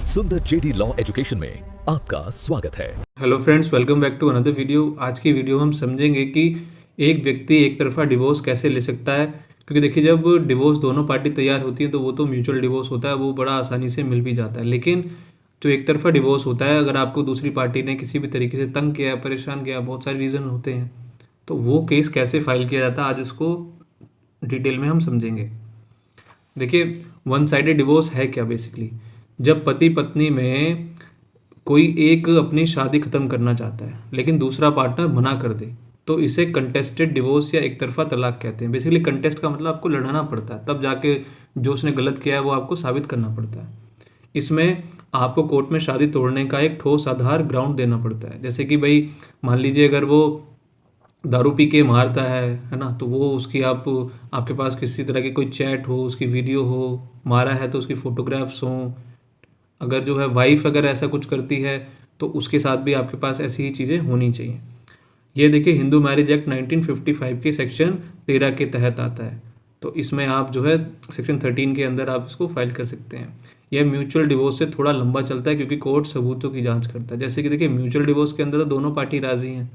सुंदर JD law education में आपका स्वागत है। Hello friends, welcome back to another video. आज की वीडियो में हम समझेंगे कि एक व्यक्ति एक तरफा डिवोर्स कैसे ले सकता है। क्योंकि देखिए, जब डिवोर्स दोनों पार्टी तैयार होती है तो वो तो म्यूचुअल डिवोर्स होता है, वो बड़ा आसानी से मिल भी जाता है। लेकिन जो एक तरफा डिवोर्स होता है, अगर आपको दूसरी पार्टी ने किसी भी तरीके से तंग किया, परेशान किया, बहुत सारे रीज़न होते हैं, तो वो केस कैसे फाइल किया जाता है आज उसको डिटेल में हम समझेंगे। देखिए, वन साइडेड डिवोर्स है क्या बेसिकली। जब पति पत्नी में कोई एक अपनी शादी खत्म करना चाहता है लेकिन दूसरा पार्टनर मना कर दे, तो इसे कंटेस्टेड डिवोर्स या एक तरफा तलाक कहते हैं। बेसिकली कंटेस्ट का मतलब आपको लड़ना पड़ता है, तब जाके जो उसने गलत किया है वो आपको साबित करना पड़ता है। इसमें आपको कोर्ट में शादी तोड़ने का एक ठोस आधार ग्राउंड देना पड़ता है। जैसे कि भाई, मान लीजिए अगर वो दारू पी के मारता है ना, तो वो उसकी आपके पास किसी तरह की कोई चैट हो, उसकी वीडियो हो, मारा है तो उसकी फोटोग्राफ्स हों। अगर जो है वाइफ अगर ऐसा कुछ करती है तो उसके साथ भी आपके पास ऐसी ही चीज़ें होनी चाहिए। ये देखिए, हिंदू मैरिज एक्ट 1955 के सेक्शन 13 के तहत आता है। तो इसमें आप जो है सेक्शन 13 के अंदर आप इसको फाइल कर सकते हैं। यह म्यूचुअल डिवोर्स से थोड़ा लंबा चलता है क्योंकि कोर्ट सबूतों की जांच करता है। जैसे कि देखिए, म्यूचुअल डिवोर्स के अंदर तो दोनों पार्टी राजी हैं,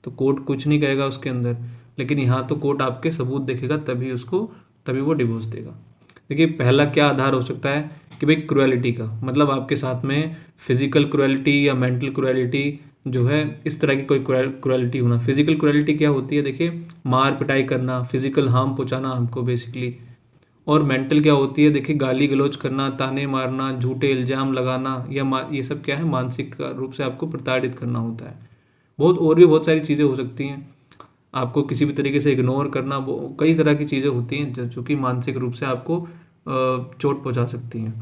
तो कोर्ट कुछ नहीं कहेगा उसके अंदर। लेकिन यहाँ तो कोर्ट आपके सबूत देखेगा, तभी वो डिवोर्स देगा। देखिए, पहला क्या आधार हो सकता है कि भाई क्रुएलिटी का, मतलब आपके साथ में फिजिकल क्रुएलिटी या मेंटल क्रुएलिटी जो है, इस तरह की कोई क्रुएलिटी होना। फिजिकल क्रुएलिटी क्या होती है, देखिए, मार पिटाई करना, फिजिकल हार्म पहुंचाना हमको बेसिकली। और मेंटल क्या होती है, देखिए, गाली गलौज करना, ताने मारना, झूठे इल्जाम लगाना, या ये सब क्या है, मानसिक रूप से आपको प्रताड़ित करना होता है। और भी बहुत सारी चीज़ें हो सकती हैं। आपको किसी भी तरीके से इग्नोर करना, वो कई तरह की चीज़ें होती हैं जो कि मानसिक रूप से आपको चोट पहुंचा सकती हैं।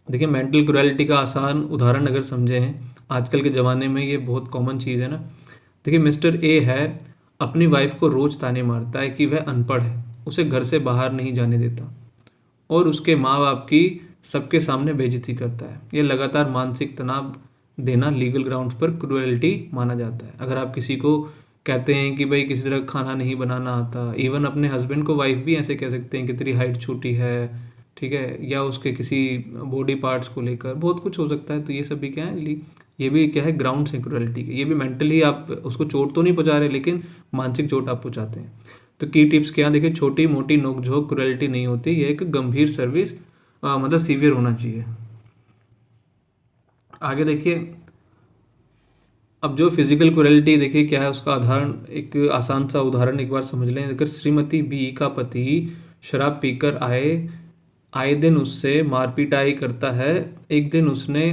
देखिए, मेंटल क्रुएलिटी का आसान उदाहरण अगर समझे हैं, आजकल के ज़माने में ये बहुत कॉमन चीज़ है ना। देखिए, मिस्टर ए है, अपनी वाइफ को रोज़ ताने मारता है कि वह अनपढ़ है, उसे घर से बाहर नहीं जाने देता और उसके माँ बाप की सबके सामने बेइज्जती करता है। ये लगातार मानसिक तनाव देना लीगल ग्राउंड्स पर क्रुएलिटी माना जाता है। अगर आप किसी को कहते हैं कि भाई किसी तरह खाना नहीं बनाना आता, इवन अपने हस्बैंड को वाइफ भी ऐसे कह सकते हैं कि तेरी हाइट छोटी है, ठीक है, या उसके किसी बॉडी पार्ट्स को लेकर बहुत कुछ हो सकता है। तो ये सब भी क्या है, ये भी क्या है, ग्राउंड है क्रुएलिटी के। ये भी मेंटली आप उसको चोट तो नहीं पहुंचा रहे, लेकिन मानसिक चोट आप पहुंचाते हैं। तो की टिप्स क्या, देखिए, छोटी मोटी नोकझोंक क्रुएलिटी नहीं होती, ये एक गंभीर सर्विस मतलब सीवियर होना चाहिए। आगे देखिए, अब जो फिजिकल क्रुएलिटी, देखिए क्या है उसका उदाहरण, एक आसान सा उदाहरण एक बार समझ लें। अगर श्रीमती बी का पति शराब पीकर आए दिन उससे मारपीटाई करता है, एक दिन उसने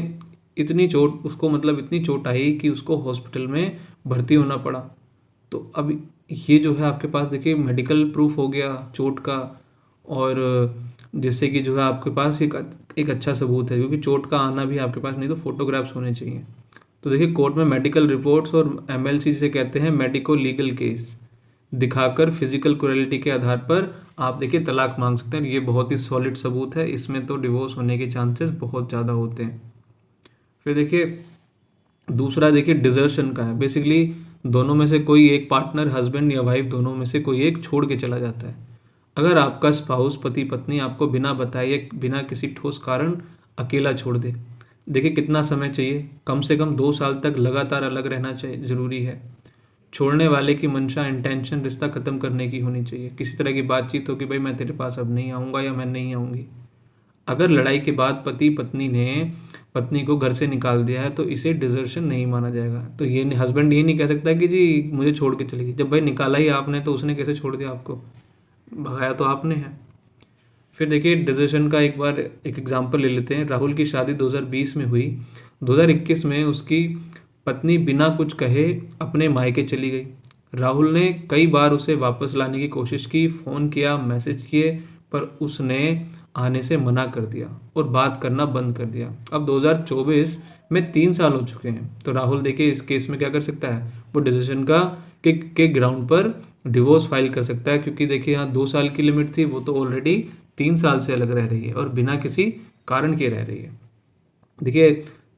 इतनी चोट आई कि उसको हॉस्पिटल में भर्ती होना पड़ा। तो अब ये जो है आपके पास, देखिए, मेडिकल प्रूफ हो गया चोट का, और जिससे कि जो है आपके पास एक अच्छा सबूत है, क्योंकि चोट का आना भी आपके पास नहीं तो फोटोग्राफ्स होने चाहिए। तो देखिए, कोर्ट में मेडिकल रिपोर्ट्स और एमएलसी जिसे कहते हैं, मेडिको लीगल केस, दिखाकर फिजिकल क्रुएलिटी के आधार पर आप देखिए तलाक मांग सकते हैं। ये बहुत ही सॉलिड सबूत है, इसमें तो डिवोर्स होने के चांसेस बहुत ज़्यादा होते हैं। फिर देखिए, दूसरा देखिए डिजर्शन का है। बेसिकली दोनों में से कोई एक पार्टनर, हस्बैंड या वाइफ, दोनों में से कोई एक छोड़ के चला जाता है। अगर आपका स्पाउस, पति पत्नी, आपको बिना बताए या बिना किसी ठोस कारण अकेला छोड़ दे, देखिए कितना समय चाहिए, कम से कम 2 साल तक लगातार अलग रहना चाहिए, जरूरी है। छोड़ने वाले की मंशा, इंटेंशन, रिश्ता खत्म करने की होनी चाहिए। किसी तरह की बातचीत हो कि भाई मैं तेरे पास अब नहीं आऊँगा या मैं नहीं आऊँगी। अगर लड़ाई के बाद पति पत्नी ने पत्नी को घर से निकाल दिया है तो इसे डिजर्शन नहीं माना जाएगा। तो ये हस्बैंड ये नहीं कह सकता कि जी मुझे छोड़ के चली गई। जब भाई निकाला ही आपने तो उसने कैसे छोड़ दिया आपको, भगाया तो आपने है। फिर देखिए, डिजर्शन का एक एग्जांपल ले लेते हैं। राहुल की शादी 2020 में हुई। 2021 में उसकी पत्नी बिना कुछ कहे अपने मायके चली गई। राहुल ने कई बार उसे वापस लाने की कोशिश की, फ़ोन किया, मैसेज किए, पर उसने आने से मना कर दिया और बात करना बंद कर दिया। अब 2024 में 3 साल हो चुके हैं। तो राहुल देखिए इस केस में क्या कर सकता है, वो डिसीजन के ग्राउंड पर डिवोर्स फाइल कर सकता है, क्योंकि देखिए यहाँ 2 साल की लिमिट थी, वो तो ऑलरेडी 3 साल से अलग रह रही है और बिना किसी कारण के रह रही है। देखिए,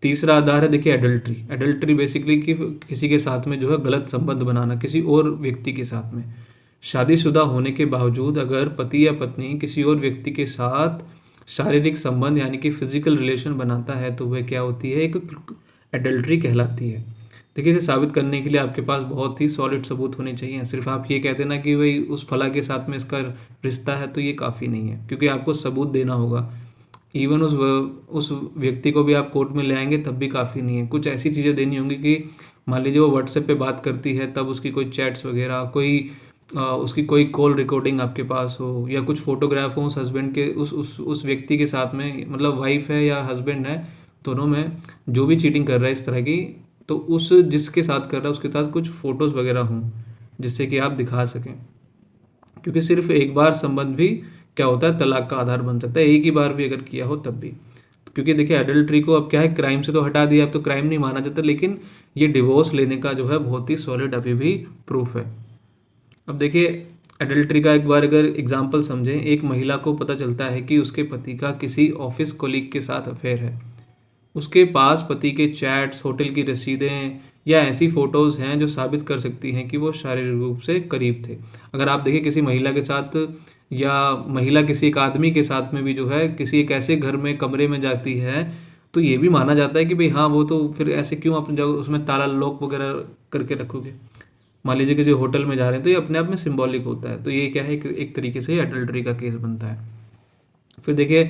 तीसरा आधार है, देखिए, एडल्ट्री। एडल्ट्री बेसिकली कि किसी के साथ में जो है गलत संबंध बनाना, किसी और व्यक्ति के साथ में। शादीशुदा होने के बावजूद अगर पति या पत्नी किसी और व्यक्ति के साथ शारीरिक संबंध यानी कि फिजिकल रिलेशन बनाता है तो वह क्या होती है, एक एडल्ट्री कहलाती है। देखिए, इसे साबित करने के लिए आपके पास बहुत ही सॉलिड सबूत होने चाहिए। सिर्फ आप ये कह देना कि भाई उस फला के साथ में इसका रिश्ता है, तो ये काफ़ी नहीं है, क्योंकि आपको सबूत देना होगा। इवन उस व्यक्ति को भी आप कोर्ट में ले आएंगे तब भी काफ़ी नहीं है। कुछ ऐसी चीज़ें देनी होंगी कि मान लीजिए वो व्हाट्सएप पे बात करती है, तब उसकी कोई चैट्स वगैरह, उसकी कोई कॉल रिकॉर्डिंग आपके पास हो, या कुछ फोटोग्राफ हो उस हस्बैंड के, उस व्यक्ति के साथ में, मतलब वाइफ है या हस्बैंड है, दोनों में जो भी चीटिंग कर रहा है इस तरह की, तो उस जिसके साथ कर रहा है उसके साथ कुछ फ़ोटोज़ वगैरह हों जिससे कि आप दिखा सकें। क्योंकि सिर्फ एक बार संबंध भी क्या होता है, तलाक का आधार बन सकता है, एक ही बार भी अगर किया हो तब भी। क्योंकि देखिए, एडल्ट्री को अब क्या है, क्राइम से तो हटा दिया, अब तो क्राइम नहीं माना जाता, लेकिन ये डिवोर्स लेने का जो है बहुत ही सॉलिड अभी भी प्रूफ है। अब देखिए, एडल्ट्री का एक बार अगर एग्जाम्पल समझें, एक महिला को पता चलता है कि उसके पति का किसी ऑफिस कोलीग के साथ अफेयर है। उसके पास पति के चैट्स, होटल की रसीदें या ऐसी फ़ोटोज़ हैं जो साबित कर सकती हैं कि वो शारीरिक रूप से करीब थे। अगर आप देखिए किसी महिला के साथ, या महिला किसी एक आदमी के साथ में भी जो है किसी एक ऐसे घर में कमरे में जाती है, तो ये भी माना जाता है कि भाई हाँ, वो तो फिर ऐसे क्यों आप जब उसमें ताला लॉक वगैरह करके रखोगे। मान लीजिए किसी होटल में जा रहे हैं, तो ये अपने आप में सिंबॉलिक होता है। तो ये क्या है, एक तरीके से एडल्ट्री का केस बनता है। फिर देखिए,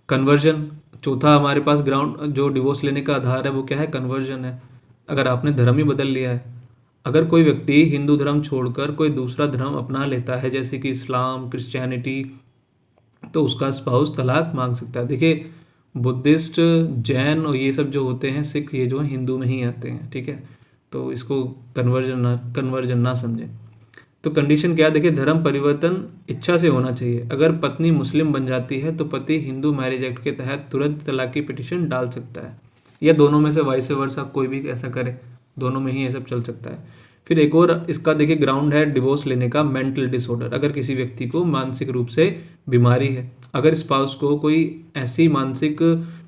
कन्वर्जन, चौथा हमारे पास ग्राउंड जो डिवोर्स लेने का आधार है वो क्या है, कन्वर्जन है। अगर आपने धर्म ही बदल लिया है, अगर कोई व्यक्ति हिंदू धर्म छोड़कर कोई दूसरा धर्म अपना लेता है, जैसे कि इस्लाम, क्रिश्चियनिटी, तो उसका स्पाउस तलाक मांग सकता है। देखिए, बुद्धिस्ट, जैन और ये सब जो होते हैं, सिख, ये जो है हिंदू में ही आते हैं, ठीक है। तो इसको कन्वर्जन ना समझें। तो कंडीशन क्या है, देखिए, धर्म परिवर्तन इच्छा से होना चाहिए। अगर पत्नी मुस्लिम बन जाती है तो पति हिंदू मैरिज एक्ट के तहत तुरंत तलाक की पिटीशन डाल सकता है, या दोनों में से वाइस वर्सा कोई भी ऐसा करे, दोनों में ही ये सब चल सकता है। फिर एक और इसका देखिए ग्राउंड है डिवोर्स लेने का, मेंटल डिसऑर्डर। अगर किसी व्यक्ति को मानसिक रूप से बीमारी है, अगर स्पाउस को कोई ऐसी मानसिक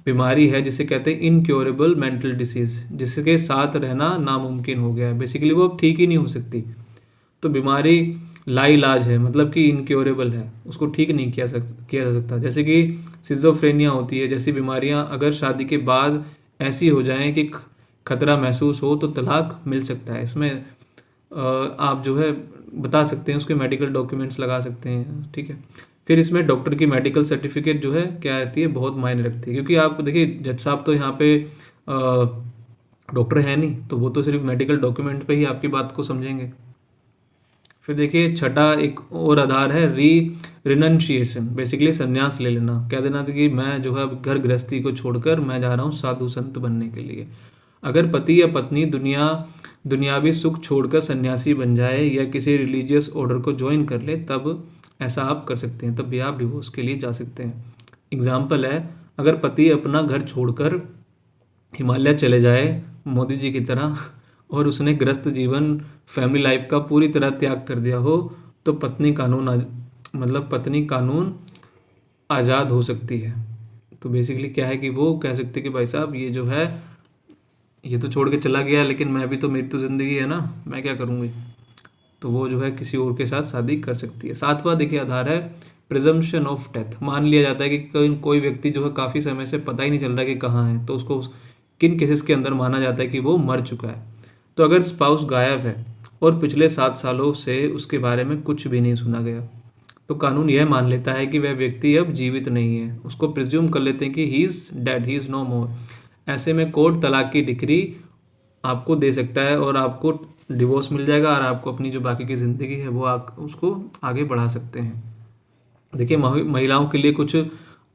बीमारी है जिसे कहते हैं इनक्योरेबल मेंटल डिसीज, जिसके साथ रहना नामुमकिन हो गया है, बेसिकली वो अब ठीक ही नहीं हो सकती, तो बीमारी लाइलाज है, मतलब कि इनक्योरेबल है, उसको ठीक नहीं किया जा सकता। जैसे कि सिजोफ्रेनिया होती है, जैसी बीमारियां अगर शादी के बाद ऐसी हो जाएं कि खतरा महसूस हो तो तलाक मिल सकता है। इसमें आप जो है बता सकते हैं, उसके मेडिकल डॉक्यूमेंट्स लगा सकते हैं, ठीक है। फिर इसमें डॉक्टर की मेडिकल सर्टिफिकेट जो है क्या रहती है, बहुत मायने रखती है, क्योंकि आप देखिए जज साहब तो यहाँ पे डॉक्टर है नहीं, तो वो तो सिर्फ मेडिकल डॉक्यूमेंट पे ही आपकी बात को समझेंगे। फिर देखिए, छठा एक और आधार है रिनंशिएशन, बेसिकली संन्यास ले लेना, कह देना था कि मैं जो है घर गृहस्थी को छोड़कर मैं जा रहा हूँ साधु संत बनने के लिए। अगर पति या पत्नी दुनियावी सुख छोड़कर सन्यासी बन जाए या किसी रिलीजियस ऑर्डर को ज्वाइन कर ले, तब ऐसा आप कर सकते हैं, तब भी आप डिवोर्स के लिए जा सकते हैं। एग्जाम्पल है, अगर पति अपना घर छोड़कर हिमालय चले जाए मोदी जी की तरह, और उसने ग्रस्त जीवन, फैमिली लाइफ का पूरी तरह त्याग कर दिया हो, तो पत्नी कानून आज़ाद हो सकती है। तो बेसिकली क्या है कि वो कह सकते हैं कि भाई साहब ये जो है ये तो छोड़ के चला गया, लेकिन मैं भी तो, मेरी तो ज़िंदगी है ना, मैं क्या करूँगी, तो वो जो है किसी और के साथ शादी कर सकती है। सातवां देखिए आधार है प्रिजम्पशन ऑफ डेथ। मान लिया जाता है कि कोई व्यक्ति जो है काफ़ी समय से पता ही नहीं चल रहा कि कहाँ है, तो उसको किन केसेस के अंदर माना जाता है कि वो मर चुका है। तो अगर स्पाउस गायब है और पिछले 7 सालों से उसके बारे में कुछ भी नहीं सुना गया, तो कानून यह मान लेता है कि वह व्यक्ति अब जीवित नहीं है, उसको प्रिज्यूम कर लेते हैं कि he is dead, he is no more. ऐसे में कोर्ट तलाक की डिक्री आपको दे सकता है और आपको डिवोर्स मिल जाएगा, और आपको अपनी जो बाकी की ज़िंदगी है वो उसको आगे बढ़ा सकते हैं। देखिए, महिलाओं के लिए कुछ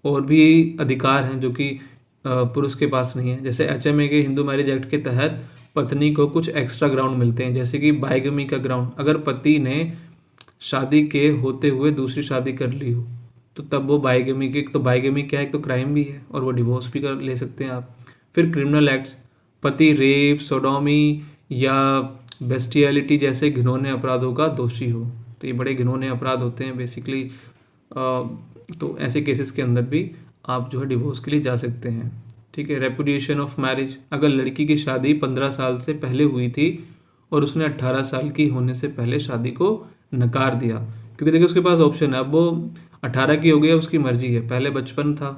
और भी अधिकार हैं जो कि पुरुष के पास नहीं है। जैसे HMA के, हिंदू मैरिज एक्ट के तहत पत्नी को कुछ एक्स्ट्रा ग्राउंड मिलते हैं, जैसे कि बाइगमी का ग्राउंड। अगर पति ने शादी के होते हुए दूसरी शादी कर ली हो, तो तब वो बाइगमी के, तो बाइगमी क्या है, एक तो क्राइम भी है और वो डिवोर्स भी कर ले सकते हैं आप। फिर क्रिमिनल एक्ट्स, पति रेप, सोडोमी या बेस्टियलिटी जैसे घिनौने अपराधों का दोषी हो, तो ये बड़े घिनौने अपराध होते हैं बेसिकली। तो ऐसे केसेस के अंदर भी आप जो है डिवोर्स के लिए जा सकते हैं, ठीक है। रेपुडिएशन ऑफ मैरिज, अगर लड़की की शादी 15 साल से पहले हुई थी और उसने 18 साल की होने से पहले शादी को नकार दिया, क्योंकि देखिए उसके पास ऑप्शन है, अब वो 18 की हो गई है, उसकी मर्जी है, पहले बचपन था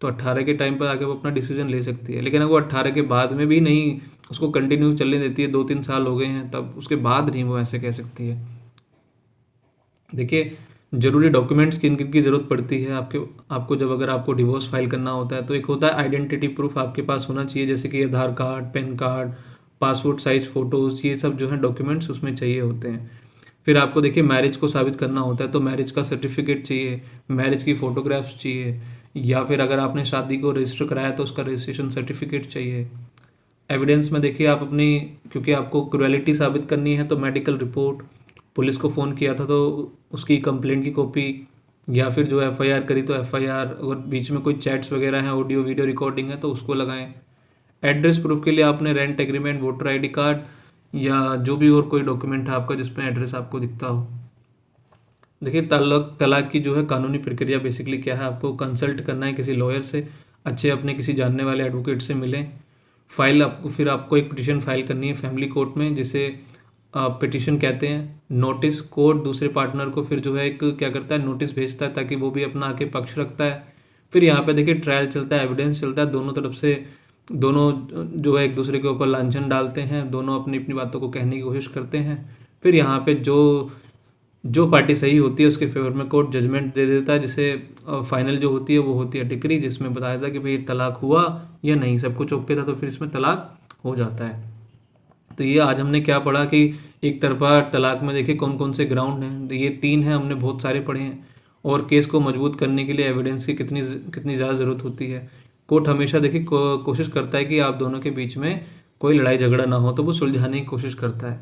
तो 18 के टाइम पर आके वो अपना डिसीजन ले सकती है। लेकिन अगर वो 18 के बाद में भी नहीं उसको कंटिन्यू चलने देती है, 2-3 साल हो गए हैं तब, उसके बाद नहीं वो ऐसे कह सकती है। देखिए, ज़रूरी डॉक्यूमेंट्स किन किन की ज़रूरत पड़ती है आपको जब अगर आपको डिवोर्स फाइल करना होता है, तो एक होता है आइडेंटिटी प्रूफ आपके पास होना चाहिए, जैसे कि Aadhaar card, PAN card, passport size photos, ये सब जो है डॉक्यूमेंट्स उसमें चाहिए होते हैं। फिर आपको देखिए मैरिज को साबित करना होता है, तो मैरिज का सर्टिफिकेट चाहिए, मैरिज की फ़ोटोग्राफ्स चाहिए, या फिर अगर आपने शादी को रजिस्टर कराया तो उसका रजिस्ट्रेशन सर्टिफिकेट चाहिए। एविडेंस में देखिए आप अपनी, क्योंकि आपको क्रुएलिटी साबित करनी है तो मेडिकल रिपोर्ट, पुलिस को फ़ोन किया था तो उसकी कंप्लेंट की कॉपी, या फिर जो एफआईआर करी तो एफआईआर, अगर बीच में कोई चैट्स वगैरह हैं, ऑडियो वीडियो रिकॉर्डिंग है तो उसको लगाएं। एड्रेस प्रूफ के लिए आपने rent agreement, voter ID card, या जो भी और कोई डॉक्यूमेंट है आपका जिसमें एड्रेस आपको दिखता हो। देखिए, तलाक की जो है कानूनी प्रक्रिया बेसिकली क्या है, आपको कंसल्ट करना है किसी लॉयर से, अच्छे अपने किसी जानने वाले एडवोकेट से मिलें। फिर आपको एक पिटिशन फाइल करनी है फैमिली कोर्ट में, जिसे पिटिशन कहते हैं। नोटिस कोर्ट दूसरे पार्टनर को फिर जो है एक क्या करता है, नोटिस भेजता है ताकि वो भी अपना आके पक्ष रखता है। फिर यहाँ पे देखिए ट्रायल चलता है, एविडेंस चलता है, दोनों तरफ से दोनों जो है एक दूसरे के ऊपर लांछन डालते हैं, दोनों अपनी अपनी बातों को कहने की कोशिश करते हैं। फिर यहाँ पे जो जो पार्टी सही होती है उसके फेवर में कोर्ट जजमेंट दे देता है, जिसे फाइनल जो होती है वो होती है डिक्री, जिसमें बताया था कि भाई तलाक हुआ या नहीं, सब कुछ ओके था तो फिर इसमें तलाक हो जाता है। तो ये आज हमने क्या पढ़ा कि एक तरफा तलाक में देखिए कौन कौन से ग्राउंड हैं, तो ये 3 हैं, हमने बहुत सारे पढ़े हैं। और केस को मजबूत करने के लिए एविडेंस की कितनी कितनी ज़्यादा ज़रूरत होती है। कोर्ट हमेशा देखिए कोशिश करता है कि आप दोनों के बीच में कोई लड़ाई झगड़ा ना हो, तो वो सुलझाने की कोशिश करता है।